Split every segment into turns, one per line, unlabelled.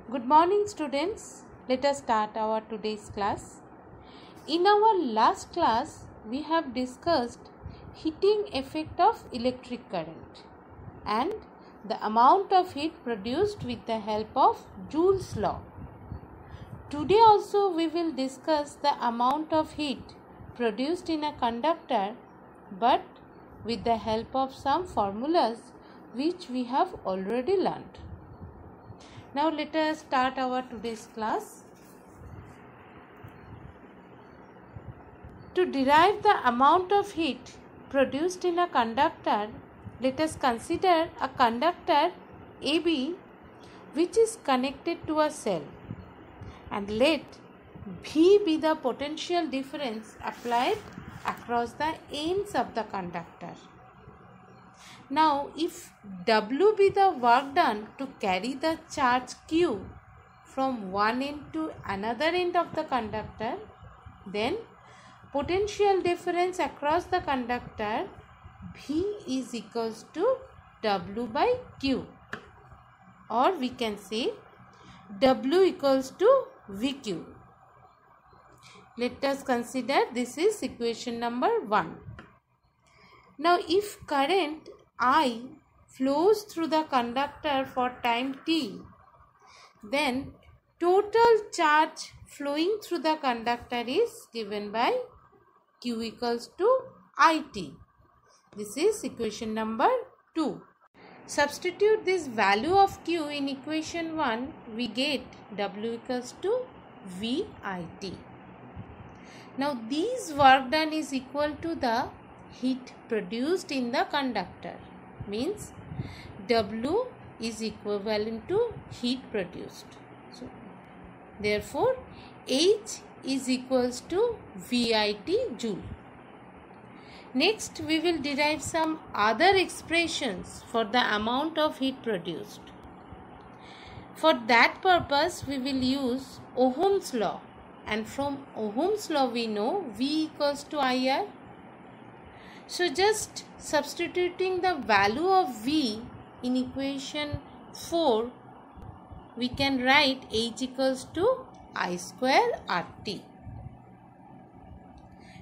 Good morning, students. Let us start our today's class. In our last class, we have discussed heating effect of electric current and the amount of heat produced with the help of Joule's law. Today also we will discuss the amount of heat produced in a conductor, but with the help of some formulas which we have already learned. Now let us start our today's class. To derive the amount of heat produced in a conductor, let us consider a conductor AB which is connected to a cell, and let V be the potential difference applied across the ends of the conductor. Now, if W be the work done to carry the charge Q from one end to another end of the conductor, then potential difference across the conductor V is equals to W by Q, or we can say W equals to VQ. Let us consider this is equation number 1. Now, if current I flows through the conductor for time t, then total charge flowing through the conductor is given by Q equals to IT. This is equation number 2. Substitute this value of Q in equation 1, we get W equals to VIT. Now, this work done is equal to the heat produced in the conductor, means W is equivalent to heat produced. So, therefore, H is equals to VIT Joule. Next, we will derive some other expressions for the amount of heat produced. For that purpose, we will use Ohm's law, and from Ohm's law we know V equals to IR. So, just substituting the value of V in equation 4, we can write H equals to I square RT.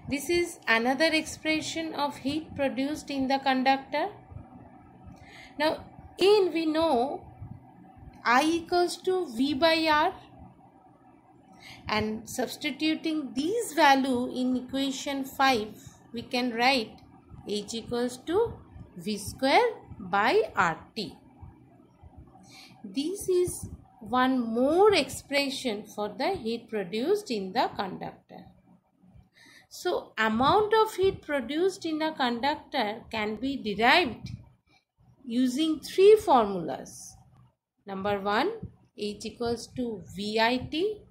This is another expression of heat produced in the conductor. Now, we know I equals to V by R, and substituting these value in equation 5, we can write H equals to V square by RT. This is one more expression for the heat produced in the conductor. So, amount of heat produced in a conductor can be derived using 3 formulas. Number 1, H equals to VIT.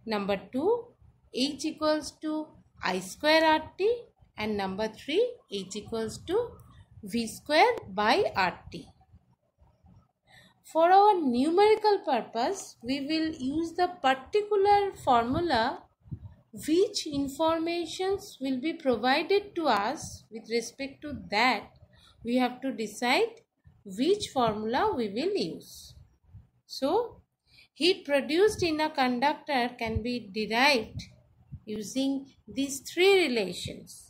Number 2, H equals to I square RT. And number 3, H equals to V square by RT. For our numerical purpose, we will use the particular formula which informations will be provided to us. With respect to that, we have to decide which formula we will use. So, heat produced in a conductor can be derived using these 3 relations.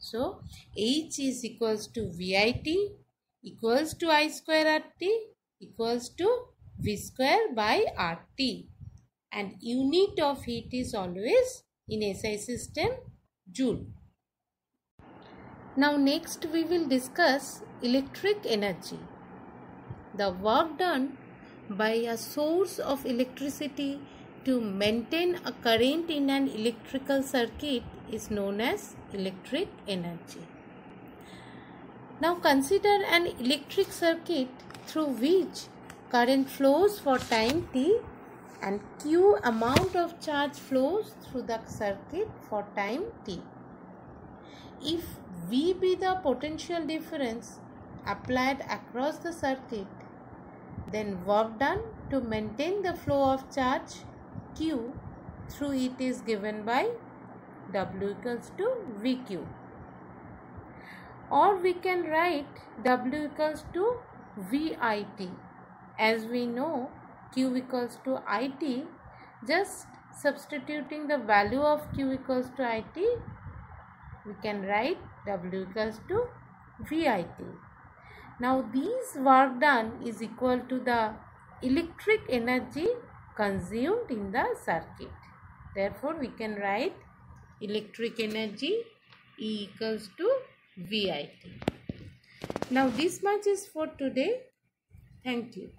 So, H is equals to VIT equals to I square RT equals to V square by RT, and unit of heat is always in SI system Joule. Now, next we will discuss electric energy. The work done by a source of electricity to maintain a current in an electrical circuit is known as electric energy. Now, consider an electric circuit through which current flows for time t and Q amount of charge flows through the circuit for time t. If V be the potential difference applied across the circuit, then work done to maintain the flow of charge Q through it is given by W equals to VQ. Or we can write W equals to VIT. As we know, Q equals to IT, just substituting the value of Q equals to IT, we can write W equals to VIT. Now this work done is equal to the electric energy consumed in the circuit. Therefore, we can write electric energy E equals to VIT. Now this much is for today. Thank you.